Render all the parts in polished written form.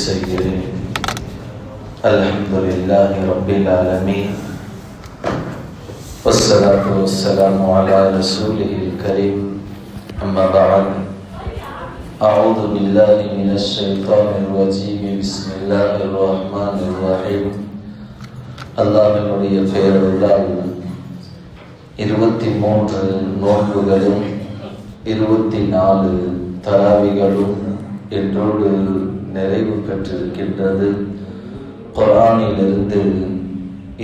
செய்கிறேன். அல்ஹம்துலில்லாஹி ரப்பில் ஆலமீன். வஸ்ஸலாத்து வஸ்ஸலாமு அலா ரசூலில் கரீம். அம்மா பஅத். அஊது பில்லாஹி மினஷ் ஷைத்தானிர் ரஜீம். பிஸ்மில்லாஹிர் ரஹ்மானிர் ரஹீம். அல்லாஹ்வினுடைய பெயரால் 23 நோன்புகளும் 24 தராவிகளும் என்றோடு நிறைவு பெற்றிருக்கின்றது. குர்ஆனிலிருந்து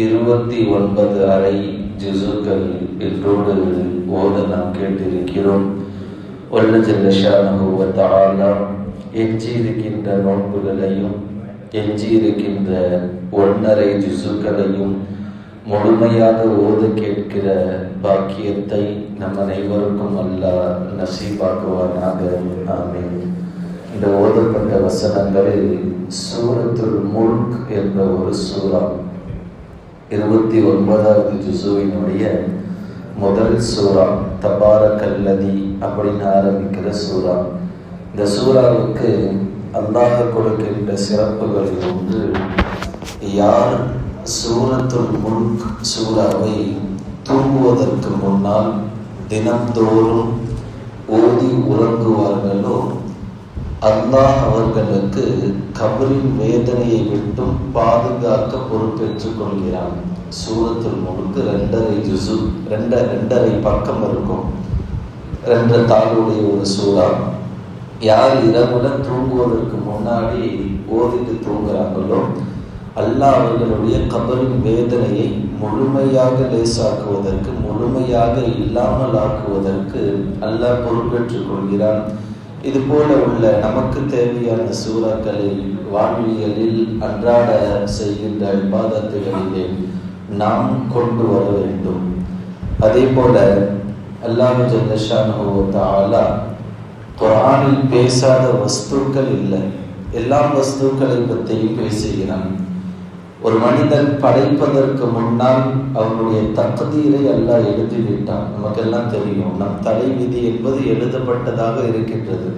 29 அரை ஜுஸுக்கள் என்றோடு ஓத நாம் கேட்டிருக்கிறோம். வல்ல ஜல்ல ஷானஹு வ தஆலா எஞ்சியிருக்கின்ற நோன்புகளையும் எஞ்சியிருக்கின்ற 1.5 ஜுஸுக்களையும் முழுமையாக ஓத கேட்கிற பாக்கியத்தை நம் அனைவருக்கும் அல்லாஹ் நசீபாக்குவானாக. ஆமீன். இந்த ஓதப்பட்ட வசனங்களில் சூரத்துல் முல்க் என்ற ஒரு சூரா 29வது ஜுஸுவினுடைய முதல் சூரா தபாரக்கல்லதி அப்படின்னு ஆரம்பிக்கிற சூரா. இந்த சூறாவுக்கு அல்லாஹ் கொடுக்கின்ற சிறப்புகளில் ஒன்று, யார் சூரத்துல் முல்க் சூறாவை தூங்குவதற்கு முன்னால் தினம்தோறும் ஓதி உறங்குவார்களோ அல்லாஹ் அவர்களுக்கு கபரின் வேதனையை விட்டும் பாதுகாக்க பொறுப்பேற்றுக் கொள்கிறான். சூரத்துல் முல்க் 2.5 ஜுஸு, 2.5 பக்கம் இருக்கும், 2 தாளுடைய ஒரு சூறா. யார் இரவுல தூங்குவதற்கு முன்னாடி ஓதிட்டு தூங்குறாங்களோ அல்லாஹ் அவர்களுடைய கபரின் வேதனையை முழுமையாக லேசாக்குவதற்கு, முழுமையாக இல்லாமல் ஆக்குவதற்கு அல்லாஹ் பொறுப்பேற்றுக் கொள்கிறான். இது போல உள்ள நமக்கு தேவையான சூறாக்களில் வாழ்வியலில் அன்றாட செய்கின்ற இபாதத்துகளிலே நாம் கொண்டு வர வேண்டும். அதே போல அல்லாஹ் ஜல்ல ஷானஹு வ தஆலா குர்ஆனில் பேசாத வஸ்துக்கள் இல்லை, எல்லா வஸ்துக்களை பற்றியும் பேசுகிறான். ஒரு மனிதன் படைப்பதற்கு முன்னால் அவனுடைய தக்தீரை அல்லாஹ் எழுதிவிட்டான். நமக்கெல்லாம் தெரியும், நம் தலை விதி என்பது எழுதப்பட்டதாக இருக்கின்றது.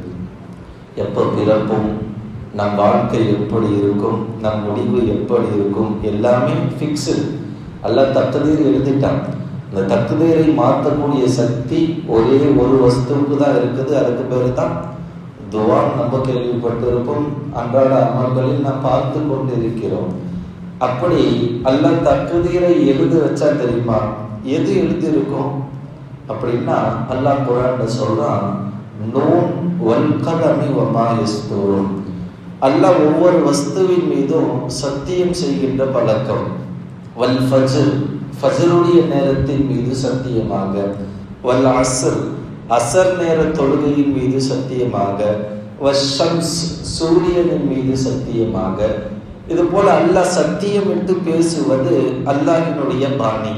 எப்போ பிறப்பும், நம் வாழ்க்கை எப்படி இருக்கும், நம் முடிவு எப்படி இருக்கும், எல்லாமே ஃபிக்ஸு. அல்லாஹ் தக்தீர் எழுதிட்டான். அந்த தக்தீரை மாற்றக்கூடிய சக்தி ஒரே ஒரு வஸ்துவுக்கு தான் இருக்குது. அதுக்கு பேர் தான் துஆ. நம்ம கேள்விப்பட்டிருப்போம், அன்றாட அமல்களில் நாம் பார்த்து கொண்டு இருக்கிறோம். அப்படி அல்லாஹ் தக்தீரை எழுதி வச்சா தெரியுமா எது எழுதி இருக்கும் அப்படின்னா, அல்லாஹ் குர்ஆன்ல சொல்றான், நூன் வல் கலமி வமா யஸ்தூரூன். அல்லாஹ் ஒவ்வொரு வஸ்துவின் மீதும் சத்தியம் செய்கின்ற பழக்கம். வல் ஃபஜ்ர், ஃபஜ்ருடைய நேரத்தின் மீது சத்தியமாக. வல் அஸ்ர், அஸ்ர் நேர தொழுகையின் மீது சத்தியமாக. வஷம்ஸ், சூரியனின் மீது சத்தியமாக. இது போல அல்லாஹ் சத்தியமிட்டு பேசுவது அல்லாஹ்வினுடைய பாணி.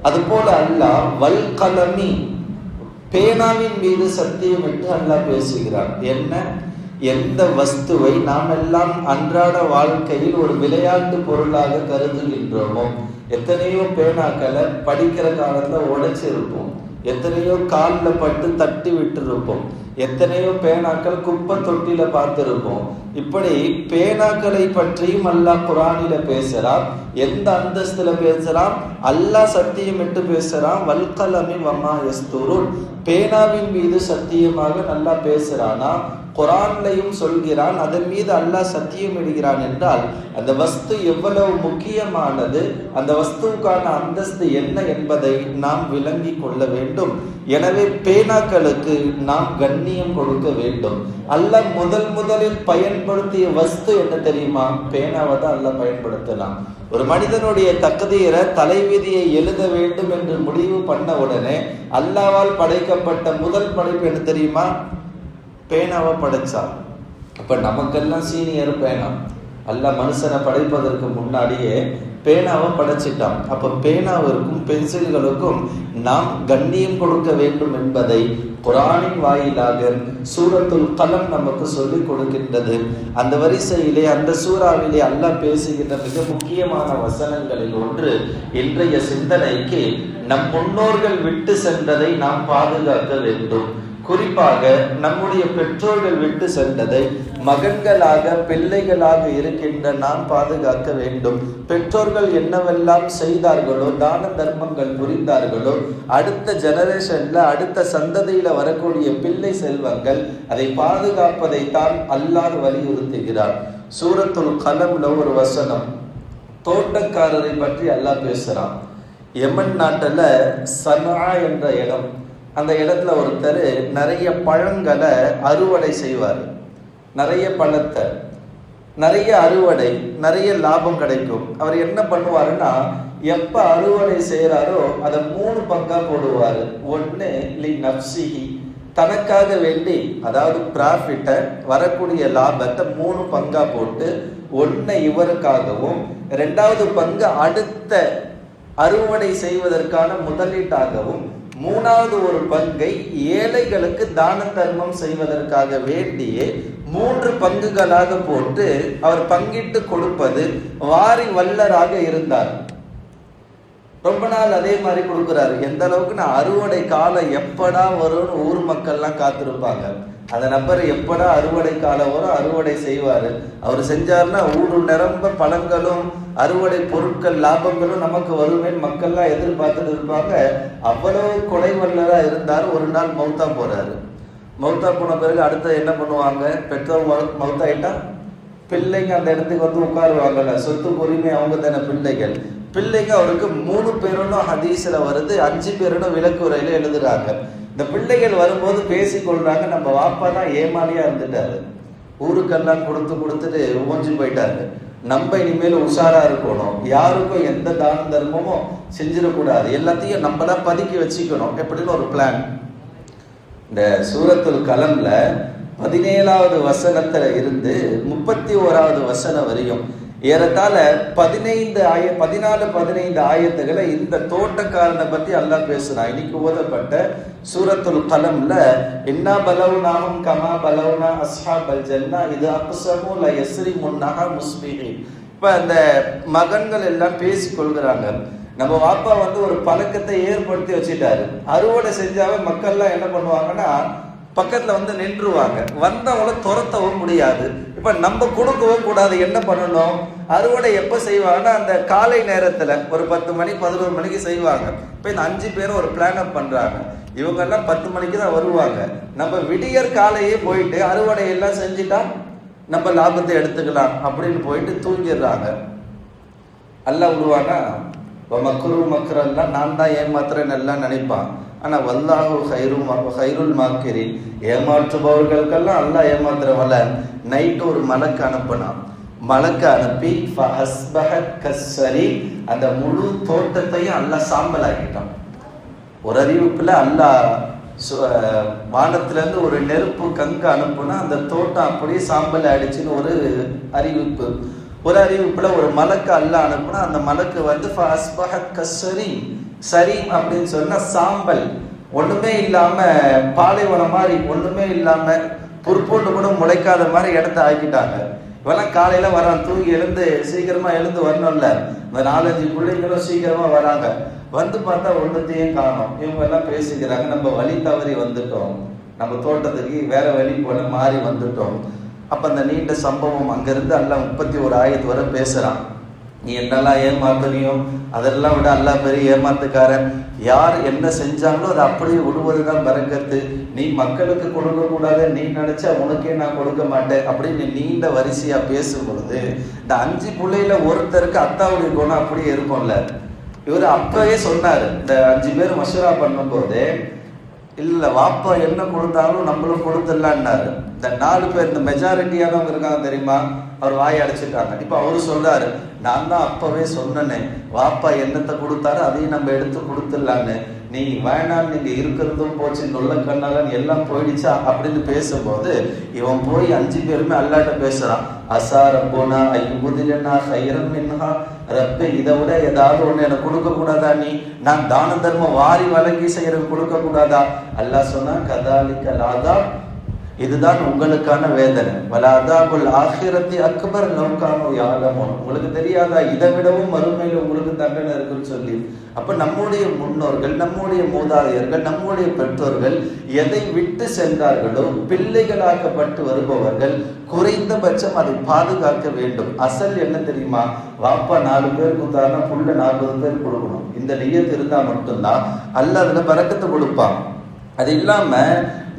அதுபோல அல்லாஹ் வல் கலமி, பேனாவின் மீது சத்தியமிட்டு அல்லாஹ் பேசுகிறான். என்ன, எந்த வஸ்துவை நாம் எல்லாம் அன்றாட வாழ்க்கையில் ஒரு விளையாட்டு பொருளாக கருதுகின்றோமோ, எத்தனையோ பேனாக்களை படிக்கிற காலத்துல உடைச்சிருப்போம், எத்தனையோ காலில் பட்டு தட்டி விட்டு இருப்போம், எத்தனையோ பேனாக்கள் குப்பை தொட்டில பார்த்திருப்போம். இப்படி பேனாக்களை பற்றியும் அல்லாஹ் குர்ஆனில பேசுறான். எந்த அந்தஸ்துல பேசுறான்? அல்லாஹ் சத்தியமிட்டு பேசுறான். வல் கலமி வமா யஸ்தூரூன், பேனாவின் மீது சத்தியமாக நல்லா பேசுறானா, குர்ஆன்லையும் சொல்கிறான். அதன் மீது அல்லாஹ் சத்தியம் இடுகிறான் என்றால் அந்த வஸ்து எவ்வளவு முக்கியமானது, அந்த வஸ்துவுக்கான அந்தஸ்து என்ன என்பதை நாம் விளங்கி கொள்ள வேண்டும். எனவே பேனாக்களுக்கு நாம் கண்ணியம் கொடுக்க வேண்டும். அல்லாஹ் முதலில் பயன்படுத்திய வஸ்து என்ன தெரியுமா? பேனாவை தான் அல்லாஹ் பயன்படுத்தலாம். ஒரு மனிதனுடைய தக்தீரை, தலைவிதியை எழுத வேண்டும் என்று முடிவு பண்ண உடனே அல்லாஹ்வால் படைக்கப்பட்ட முதல் படைப்பு என்ன தெரியுமா? பேனாவை படைச்சா. அப்ப நமக்கெல்லாம் சீனியர் பேனா. அல்லாஹ் மனுஷனை படைப்பதற்கு முன்னாடியே பேனாவை படைச்சிட்டான். அப்ப பேனாவிற்கும் பென்சில்களுக்கும் நாம் கண்ணியம் கொடுக்க வேண்டும் என்பதை குர்ஆனின் வாயிலாக சூரத்துல் கலம் நமக்கு சொல்லிக் கொடுக்கின்றது. அந்த வரிசையிலே, அந்த சூறாவிலே அல்லாஹ் பேசுகின்ற மிக முக்கியமான வசனங்களில் ஒன்று, இன்றைய சிந்தனைக்கு நம் முன்னோர்கள் விட்டு சென்றதை நாம் பாதுகாக்க வேண்டும். குறிப்பாக நம்முடைய பெற்றோர்கள் விட்டு சென்றதை மகன்களாக பிள்ளைகளாக இருக்கின்ற நாம் பாதுகாக்க வேண்டும். பெற்றோர்கள் என்னவெல்லாம் செய்தார்களோ, தான தர்மங்கள் புரிந்தார்களோ, அடுத்த ஜெனரேஷன்ல அடுத்த சந்ததியில வரக்கூடிய பிள்ளை செல்வங்கள் அதை பாதுகாப்பதை தான் அல்லாஹ் வலியுறுத்துகிறார். சூரத்துல் கலம்ல ஒரு வசனம், தோட்டக்காரரை பற்றி அல்லாஹ் பேசுறான். யமன் நாட்டுல சனா என்ற இடம், அந்த இடத்துல ஒருத்தர் நிறைய பழங்களை அறுவடை செய்வார். நிறைய பழத்தை, நிறைய அறுவடை, நிறைய லாபம் கிடைக்கும். அவர் என்ன பண்ணுவாருன்னா, எப்ப அறுவடை செய்யறாரோ அதை 3 பங்கா போடுவாரு. ஒன்னு லி நப்சிஹி, தனக்காக வேண்டி, அதாவது ப்ராஃபிட்டை, வரக்கூடிய லாபத்தை 3 பங்கா போட்டு, ஒன்னை இவருக்காகவும் 2வது பங்கு அடுத்த அறுவடை செய்வதற்கான முதலீட்டாகவும், 3வது ஒரு பங்கை ஏழைகளுக்கு தான தர்மம் செய்வதற்காக வேண்டியே 3 பங்குகளாக போட்டு அவர் பங்கிட்டு கொடுப்பது வாரி வல்லராக இருந்தார். ரொம்ப நாள் அதே மாதிரி கொடுக்குறாரு. எந்த அளவுக்கு நான் அறுவடை காலம் எப்படா வரும்னு ஊர் மக்கள்லாம் காத்திருப்பாங்க. அந்த நபர் எப்படா அறுவடை காலம் வரும், அறுவடை செய்வாரு. அவர் செஞ்சாருன்னா ஊரு நிரம்ப பழங்களும் அறுவடை பொருட்கள் லாபங்களும் நமக்கு வருமேன்னு மக்கள்லாம் எதிர்பார்த்துட்டு இருப்பாங்க. அவ்வளவு கொடை வல்லரா இருந்தார். ஒரு நாள் மௌத்தா போறாரு. மௌத்தா போன பிறகு அடுத்த என்ன பண்ணுவாங்க, பெற்றோர் மௌத்தாயிட்டா பிள்ளைங்க அந்த இடத்துக்கு வந்து உட்காருவாங்கல்ல, சொத்து உரிமை அவங்க தானே பிள்ளைகள். பிள்ளைங்க அவருக்கு 3 பேரும் ஹதீஸ்ல வருது, 5 பேரும் விளக்குறையில எழுதுறாங்க. இந்த பிள்ளைகள் வரும்போது பேசி கொள்றாங்க, நம்ம வாப்பா தான் ஏமாலியா இருந்துட்டாரு, ஊருக்கெல்லாம் கொடுத்துட்டு ஓஞ்சி போயிட்டாரு, நம்ம இனிமேல் உஷாரா இருக்கணும், யாருக்கும் எந்த தான தர்மமும் செஞ்சிடக்கூடாது, எல்லாத்தையும் நம்மளா பதுக்கி வச்சுக்கணும் எப்படின்னு ஒரு பிளான். இந்த சூரத்துல் கலம்ல 17வது வசனத்துல இருந்து 31வது வசனம் வரையும் ஏறத்தாழ 14-15 ஆயத்துகளை இந்த தோட்டக்காரனை பத்தி அல்லாஹ் பேசுறான். இன்னைக்கு ஓதப்பட்ட சூரத்துல் கலம்ல இன்னா பலவுனாஹும் கமா பலவுனா அஸ்ஹாபல் ஜன்னா இது அக்ஸமு ல யஸ்ரிமுன்னஹா முஸ்பிஹீன். இப்ப அந்த மகன்கள் எல்லாம் பேசி கொள்கிறாங்க. நம்ம வாப்பா வந்து ஒரு பழக்கத்தை ஏற்படுத்தி வச்சுட்டாரு. அறுவடை செஞ்சாவே மக்கள்லாம் என்ன பண்ணுவாங்கன்னா பக்கத்துல வந்து நின்றுவாங்க, வந்தவங்கள துரத்தவும் முடியாது. இப்ப நம்ம கொடுக்கவும் கூடாது. என்ன பண்ணணும், அறுவடை எப்ப செய்வாங்கன்னா அந்த காலை நேரத்துல ஒரு 10 மணி 11 மணிக்கு செய்வாங்க. இப்ப இந்த 5 பேரும் ஒரு பிளான் அப் பண்றாங்க. இவங்க எல்லாம் 10 மணிக்கு தான் வருவாங்க. நம்ம விடியற் காலையே போயிட்டு அறுவடை எல்லாம் செஞ்சுட்டா நம்ம லாபத்தை எடுத்துக்கலாம் அப்படின்னு போயிட்டு தூங்கிடுறாங்க. அல்லாஹ் விடுவானா, மக்ரு மக்ரெல்லாம் நான் தான் ஏமாத்துறேன்னு எல்லாம் நினைப்பான். ஆனா வல்லாஹு ஹைருல் மாக்கிரின், ஏமாற்றுபவர்களுக்கெல்லாம் அல்லாஹ் ஏமாத்துறவல. நைட்டு ஒரு மலக்கு அனுப்பினான். மலக்கு அனுப்பி அந்த முழு தோட்டத்தையும் அல்லாஹ் சாம்பல் ஆக்கிட்டான். ஒரு அறிவிப்புல அல்லாஹ் வானத்துல இருந்து ஒரு நெருப்பு கங்கு அனுப்புனா அந்த தோட்டம் அப்படியே சாம்பல் ஆயிடுச்சுன்னு ஒரு அறிவிப்பு. ஒரு அறிவிப்புல ஒரு மலக்கு அல்லாஹ் அனுப்புனா அந்த மலக்கு வந்து சரீம் அப்படின்னு சொன்னா சாம்பல், ஒண்ணுமே இல்லாம பாலைவனம் மாதிரி, ஒண்ணுமே இல்லாம புற்போட்டு கூட முளைக்காத மாதிரி இடத்த ஆக்கிட்டாங்க. இவெல்லாம் காலையில வரான், தூங்கி எழுந்து சீக்கிரமா எழுந்து வரணும்ல. இந்த 4-5 பிள்ளைங்களும் சீக்கிரமா வராங்க. வந்து பார்த்தா ஒண்ணுத்தையும் காணோம். இவங்க எல்லாம் பேசிக்கிறாங்க, நம்ம வழி தவறி வந்துட்டோம், நம்ம தோட்டத்துக்கு வேற வழி போல மாறி வந்துட்டோம். அப்ப அந்த நீண்ட சம்பவம் அங்கிருந்து அல்லாஹ் 31 ஆயத்து வரை பேசுறான். நீ என்னெல்லாம் ஏமாத்துறியோ அதெல்லாம் விட அல்லாஹ் பெரிய ஏமாத்துக்காரன். யார் என்ன செஞ்சாங்களோ அதை அப்படியே விடுவதுதான் பரக்கத்து. நீ மக்களுக்கு கொடுக்க கூடாது, நீ நினைச்சா உனக்கே நான் கொடுக்க மாட்டேன் அப்படின்னு நீண்ட வரிசையா பேசும் பொழுது இந்த 5 பிள்ளையில ஒருத்தருக்கு அத்தாவுடைய குணம் அப்படியே இருக்கும்ல. இவர் அப்பவே சொன்னாரு, இந்த 5 பேர் மஷூரா பண்ணும் போது, இல்ல வாப்பா என்ன கொடுத்தாலும் நம்மளும் கொடுத்துடலான்னாரு. இந்த 4 பேர், இந்த மெஜாரிட்டியானவங்க இருக்காங்க தெரியுமா, அவர் வாய் அடைச்சிட்டாங்க. இப்ப அவரு சொல்றாரு, நான் தான் அப்பவே சொன்னேன், வாப்பா என்னத்தை கொடுத்தாரு அதையும் நம்ம எடுத்து கொடுத்துடலான்னு. நீ வேணாம், நீங்க இருக்கிறதும் போச்சு, நொல்ல கண்ணாலன்னு எல்லாம் போயிடுச்சா அப்படின்னு பேசும்போது இவன் போய் 5 பேருமே அல்லாட்ட பேசுறான். அசா ரப்போனா ஐயுதிலனா ஹைரன் மின்ஹா, ரப்பே இதை விட ஏதாவது ஒண்ணு எனக்கு கொடுக்க கூடாதா, நீ நான் தான தர்மம் வாரி வழங்கி செய்யறது கொடுக்க கூடாதா? அல்லாஹ் சொன்னா கதாலிக்க லாதா, இதுதான் உங்களுக்கான வேதனை. வல அதாபுல் ஆஹிரத்தி அக்பர் லவ்கானோ யாலமோன், உங்களுக்கு தெரியாதா இதை விடவும் மறுமையில் உங்களுக்கு தண்டனை இருக்குன்னு சொல்லி. அப்ப நம்முடைய முன்னோர்கள், நம்முடைய மூதாதையர்கள், நம்முடைய பெற்றோர்கள் எதை விட்டு சென்றார்களோ, பிள்ளைகளாக்கப்பட்டு வருபவர்கள் குறைந்தபட்சம் அதை பாதுகாக்க வேண்டும். அசல் என்ன தெரியுமா? வாப்பா 4 பேர் கொடுத்தாருன்னா புள்ள 40 பேர் கொடுக்கணும். இந்த நியத்து இருந்தா மட்டும்தான் அல்லாஹ் அதுல பரக்கத்தை கொடுப்பான். அது இல்லாம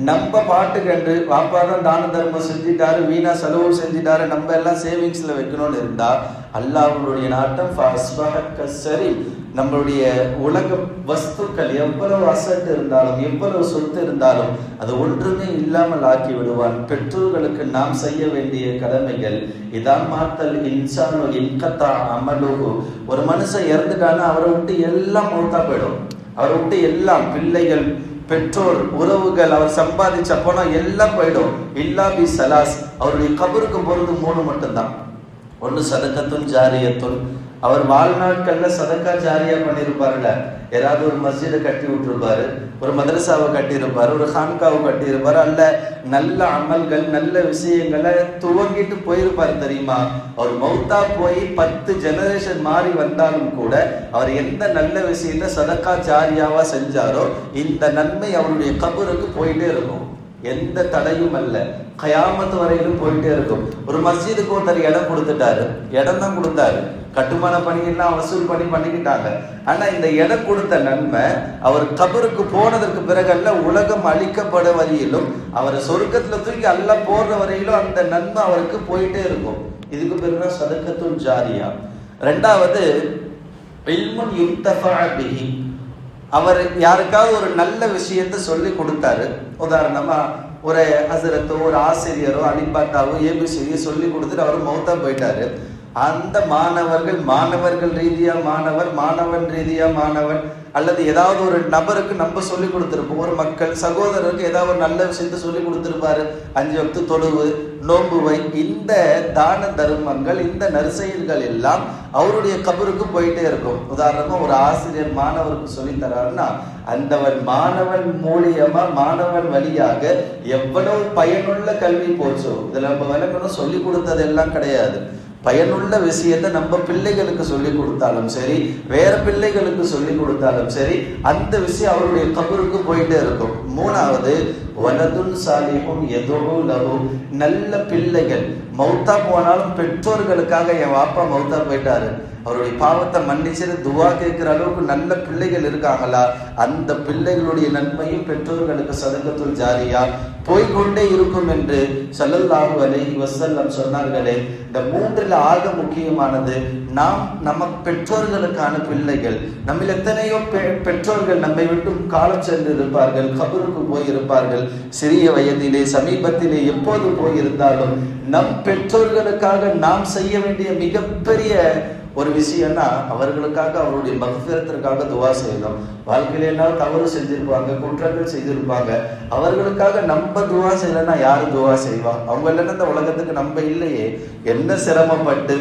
நம்ம பாட்டுக்கன்று வாப்பா தான் தான தர்மம் செஞ்சிட்டாரு, வீணா செலவு செஞ்சிட்டாரு, நம்ம எல்லாம் சேவிங்ஸ்ல வைக்கணும்னு இருந்தா அல்லாஹ்வுடைய நாட்டம் சரி. நம்மளுடைய உலக வஸ்துக்கள் எவ்வளவு அசட் இருந்தாலும், எவ்வளவு சொத்து இருந்தாலும் அது ஒன்றுமே இல்லாமல் ஆக்கி விடுவான். பெற்றோர்களுக்கு நாம் செய்ய வேண்டிய கடமைகள் இதான். மாத்தல் இன்சானு இன்கத்தா அமலுஹு, ஒரு மனுஷன் இறந்துட்டானா அவரை விட்டு எல்லாம் மௌத்தா போயிடும். அவரை விட்டு எல்லாம், பிள்ளைகள், பெற்றோர், உறவுகள், அவர் சம்பாதிச்ச பணம் எல்லாம் போயிடும். இல்லா பி சலாஸ், அவருடைய கபருக்கு போறது 3 மட்டும்தான். ஒன்று சதக்கத்துன் ஜாரியத்துன், அவர் வாழ்நாட்கள்ல சதக்கா ஜாரியா பண்ணியிருப்பாருல்ல. ஏதாவது ஒரு மஸ்ஜிதை கட்டி விட்டுருப்பாரு, ஒரு மதரசாவை கட்டியிருப்பாரு, ஒரு ஹான்காவை கட்டியிருப்பாரு, அல்ல நல்ல அமல்கள் நல்ல விஷயங்களை துவங்கிட்டு போயிருப்பாரு. தெரியுமா? அவர் மௌத்தா போய் 10 ஜெனரேஷன் மாறி வந்தாலும் கூட அவர் எந்த நல்ல விஷயத்த சதக்கா ஜாரியாவா செஞ்சாரோ இந்த நன்மை அவருடைய கபருக்கு போயிட்டே இருக்கும். எந்த தடையும் அல்ல, கயாமத்து வரையிலும் போயிட்டே இருக்கும். ஒரு மஸ்ஜிதுக்கு ஒருத்தர் இடம் கொடுத்துட்டாரு, இடம் தான் கொடுத்தாரு, கட்டுமான பணியெல்லாம் வசூல் பண்ணிக்கிட்டாங்க. ஆனா இந்த இடம் கொடுத்த நன்மை அவர் கபருக்கு போனதற்கு பிறகல்ல, உலகம் அழிக்கப்பட வரையிலும், அவர் சொர்க்கத்துல தூக்கி அல்லாஹ் போடுற வரையிலும் அந்த நன்மை அவருக்கு போயிட்டே இருக்கும். இதுக்கு பேருதான் சதக்கத்துல் ஜாரியா. 2வது இல்முன் யுன்தஃபா பிஹி, அவர் யாருக்காவது ஒரு நல்ல விஷயத்த சொல்லி கொடுத்தாரு. உதாரணமா ஒரு ஹஸரத்தோ ஒரு ஆசிரியரோ அலிபாத்தாவோ ஏபிசியோ சொல்லி கொடுத்துட்டு அவர் மௌத்தா போயிட்டாரு. அந்த மாணவர்கள் ரீதியா மாணவன் ரீதியா மாணவன், அல்லது ஏதாவது ஒரு நபருக்கு நம்ம சொல்லி கொடுத்துருப்போம். ஒரு மக்கள் சகோதரருக்கு ஏதாவது ஒரு நல்ல விஷயத்த சொல்லி கொடுத்துருப்பாரு. 5 வக்து தொழுவு, நோம்புவை, இந்த தான தர்மங்கள், இந்த நற்செயல்கள் எல்லாம் அவருடைய கபருக்கு போயிட்டே இருக்கும். உதாரணமா ஒரு ஆசிரியர் மாணவருக்கு சொல்லி தராருன்னா அந்த மாணவன் மூலியமா, மாணவன் வழியாக எவ்வளவு பயனுள்ள கல்வி போச்சோ. இதுல நம்ம விளக்கணும், சொல்லி கொடுத்ததெல்லாம் கிடையாது. பயனுள்ள விஷயத்தை நம்ம பிள்ளைகளுக்கு சொல்லி கொடுத்தாலும் சரி, வேற பிள்ளைகளுக்கு சொல்லி கொடுத்தாலும் சரி, அந்த விஷயம் அவருடைய கபருக்கு போயிட்டே இருக்கும். 3வது வலதுன் சாலிஹுன் யதுஉ லஹு, நல்ல பிள்ளைகள். மௌத்தா போனாலும் பெற்றோர்களுக்காக, என் வாப்பா மௌத்தா போயிட்டாரு, அவருடைய பாவத்தை மன்னிச்சிரு துவா கேட்கிற அளவுக்கு நல்ல பிள்ளைகள் இருக்காங்களா, அந்த பிள்ளைகளுடைய நன்மையும் பெற்றோர்களுக்கு சதக்கத்துல் ஜாரியா போய்கொண்டே இருக்கும் என்று ஸல்லல்லாஹு அலைஹி வஸல்லம் சொன்னார்களே. இந்த 3ல் ஆக முக்கியமானது நாம் நம்ம பெற்றோர்களுக்கான பிள்ளைகள். நம்ம எத்தனையோ பெற்றோர்கள் நம்மை விட்டு காலம் சென்று இருப்பார்கள், கபருக்கு போயிருப்பார்கள். சிறிய வயதிலே, சமீபத்திலே, எப்போது போயிருந்தாலும் நம் பெற்றோர்களுக்காக நாம் செய்ய வேண்டிய மிகப்பெரிய ஒரு விஷயம்னா அவர்களுக்காக, அவருடைய மக்ஃபிரத்திற்காக துவா செய்யணும். வாழ்க்கையில என்ன தவறு செஞ்சிருப்பாங்க, குற்றங்கள் செய்திருப்பாங்க, அவர்களுக்காக நம்ம துவா செய்யலன்னா யாரு துவா செய்வா? அவங்க இல்லைன்னா இந்த உலகத்துக்கு நம்ம இல்லையே. என்ன சிரமப்பட்டு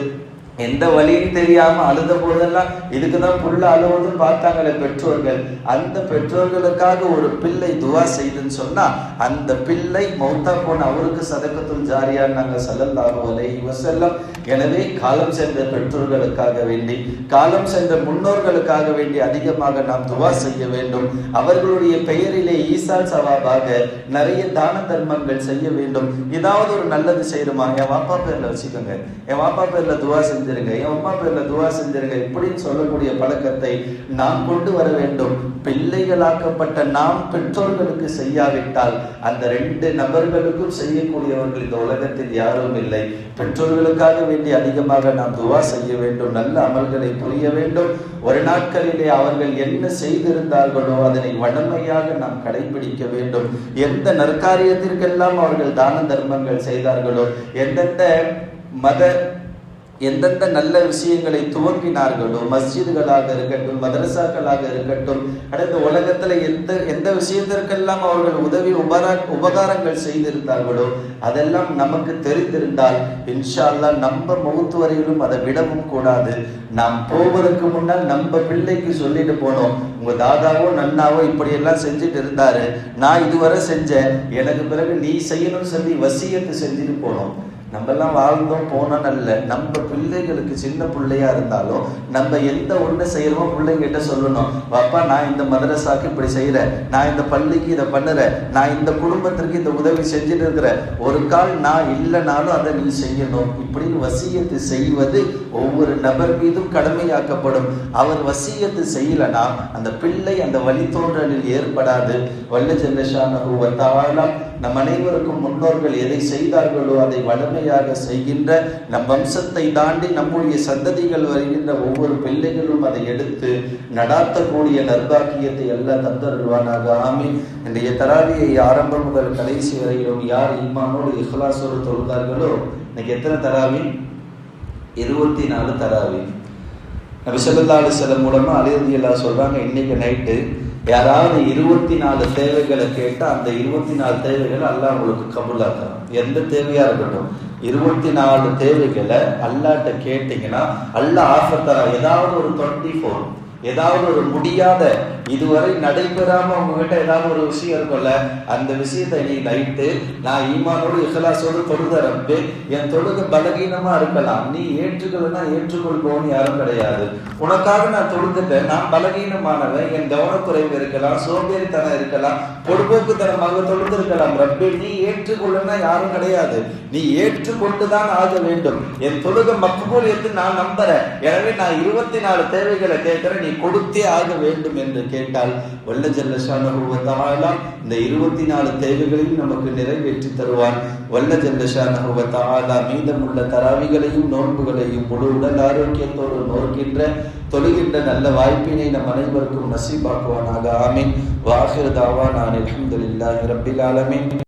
எந்த வழியும் தெரியாம அழுத போதெல்லாம் இதுக்குதான் புள்ள அழுவதும் பார்த்தாங்களே பெற்றோர்கள். அந்த பெற்றோர்களுக்காக ஒரு பிள்ளை துவா செய்துன்னு சொன்னா அந்த பிள்ளை மௌத்தா போன அவருக்கு சதக்கத்துல் ஜாரியான்னு நாங்க ஸல்லல்லாஹு அலைஹி வஸல்லம். எனவே காலம் சென்ற பெற்றோர்களுக்காக வேண்டி, காலம் சென்ற முன்னோர்களுக்காக வேண்டி அதிகமாக நாம் துவா செய்ய வேண்டும். அவர்களுடைய பெயரிலே ஈசால் சவாபாக நிறைய தான தர்மங்கள் செய்ய வேண்டும். ஏதாவது ஒரு நல்லது செய்யணுமா, என் வாப்பா பேர்ல வச்சுக்கோங்க, என் வாப்பா பேர்ல துவா செஞ்சிருங்க, என் அம்மா பேர்ல துவா செஞ்சிருங்க, இப்படின்னு சொல்லக்கூடிய பழக்கத்தை நாம் கொண்டு வர வேண்டும். பிள்ளைகளாக்கப்பட்ட நாம் பெற்றோர்களுக்கு செய்யாவிட்டால் அந்த 2 நபர்களுக்கும் செய்யக்கூடியவர்கள் இந்த உலகத்தில் யாரும் இல்லை. பெற்றோர்களுக்காக வேண்டி அதிகமாக நாம் துவா செய்ய வேண்டும், நல்ல அமல்களை புரிய வேண்டும். ஒரு நாட்களிலே அவர்கள் என்ன செய்திருந்தார்களோ அதனை வழமையாக நாம் கடைபிடிக்க வேண்டும். எந்த நற்காரியத்திற்கெல்லாம் அவர்கள் தான தர்மங்கள் செய்தார்களோ, எந்தெந்த மத எந்தெந்த நல்ல விஷயங்களை துவங்கினார்களோ, மஸ்ஜிதுகளாக இருக்கட்டும், மதரசாக்களாக இருக்கட்டும், அடுத்த உலகத்துல எந்த விஷயத்திற்கெல்லாம் அவர்கள் உதவி உபகாரங்கள் செய்திருந்தார்களோ அதெல்லாம் நமக்கு தெரிந்திருந்தால் இன்ஷா அல்லாஹ் நம்ம மௌத்து வரையிலும் அதை விடவும் கூடாது. நாம் போவதற்கு முன்னால் நம்ம பிள்ளைக்கு சொல்லிட்டு போனோம், உங்க தாதாவோ நன்னாவோ இப்படி எல்லாம் செஞ்சுட்டு இருந்தாரு, நான் இதுவரை செஞ்சேன், எனக்கு பிறகு நீ செய்யணும்னு சொல்லி வசியத்து செஞ்சுட்டு போனோம். நம்ம எல்லாம் வாழ்ந்தோம் போனோம் அல்ல, நம்ம பிள்ளைகளுக்கு சின்ன பிள்ளையா இருந்தாலும் நம்ம எந்த ஒண்ணு செய்யறோமோ பிள்ளைங்கிட்ட சொல்லணும், பாப்பா நான் இந்த மதரசாக்கு இப்படி செய்யறேன், நான் இந்த பள்ளிக்கு இதை பண்ணுறேன், நான் இந்த குடும்பத்திற்கு இந்த உதவி செஞ்சுட்டு இருக்கிறேன், ஒரு கால் நான் இல்லைனாலும் அதை நீ செய்யணும். இப்படின்னு வசியத்து செய்வது ஒவ்வொரு நபர் மீதும் கடமையாக்கப்படும். அவர் வசியத்து செய்யலனா அந்த பிள்ளை அந்த வழித்தோன்றலில் ஏற்படாது. வல்ல ஜல்ல ஷானஹு வ தஆலா நம் அனைவருக்கும் முன்னோர்கள் எதை செய்தார்களோ அதை வலிமையாக செய்கின்ற நம் வம்சத்தை தாண்டி நம்முடைய சந்ததிகள் வருகின்ற ஒவ்வொரு பிள்ளைகளும் அதை எடுத்து நடாத்தக்கூடிய நற்பாக்கியத்தை எல்லாம் தந்தருள்வானாக. ஆமீன். இன்றைய தராவியை ஆரம்பம் முதல் கடைசி வரையிலும் யார் ஈமானோடு இஹ்லாஸோடு தொழுதார்களோ, இன்னைக்கு எத்தனை தராவி? 24 தராவி. நபி ஸல்லல்லாஹு அலைஹி வஸல்லம் மூலமா அலி ரலியல்லாஹு சொல்றாங்க, இன்னைக்கு நைட்டு யாராவது 24 தேவைகளை கேட்டால் அந்த 24 தேவைகளை அல்லாஹ் உங்களுக்கு கபூலாக்கலாம். எந்த தேவையா இருக்கட்டும், 24 தேவைகளை அல்லாஹ்ட்ட கேட்டீங்கன்னா அல்லாஹ் ஆஃபர் தரா. ஏதாவது ஒரு 24, ஏதாவது ஒரு முடியாத, இதுவரை நடைபெறாம உங்ககிட்ட ஏதாவது ஒரு விஷயம் இருக்கும்ல, அந்த விஷயத்தை நீ நைட்டு நான் ஈமானோடு இஹ்லாஸோடு தொழுத ரப்பே, என் தொழுகை பலகீனமா இருக்கலாம், நீ ஏற்றுக்கலன்னா ஏற்றுக்கொள்போன்னு யாரும் கிடையாது, உனக்காக நான் தொழுதுட்டேன், நான் பலகீனமானவன், என் கவனக்குறைவு இருக்கலாம், சோம்பேறித்தனம் இருக்கலாம், பொடுபோக்குத்தனமாக தொழுந்திருக்கலாம், ரப்பே நீ ஏற்றுக்கொள்ளனா யாரும் கிடையாது, நீ ஏற்றுக்கொண்டுதான் ஆக வேண்டும், என் தொழுகை மக்பூல் என்று நான் நம்புறேன், எனவே நான் 24 தேவைகளை கேட்கிறேன், நீ கொடுத்தே ஆக வேண்டும் என்று கேட்டால் வல்ல ஜல்ல ஷானஹு வ தஆலா இந்த 24 தேவைகளையும் நமக்கு நிறைவேற்றி தருவான். வல்ல ஜல்ல ஷானஹு வ தஆலா மீதமுள்ள தராவிகளையும் நோன்புகளையும் முழு உடல் ஆரோக்கியத்தோடு நோக்கின்ற தொழுகின்ற நல்ல வாய்ப்பினை நம் அனைவருக்கும் நசீபாக்குவானாக. ஆமீன். வாஹிர் தாவானா அல்ஹம்துலில்லாஹி ரப்பில் ஆலமீன்.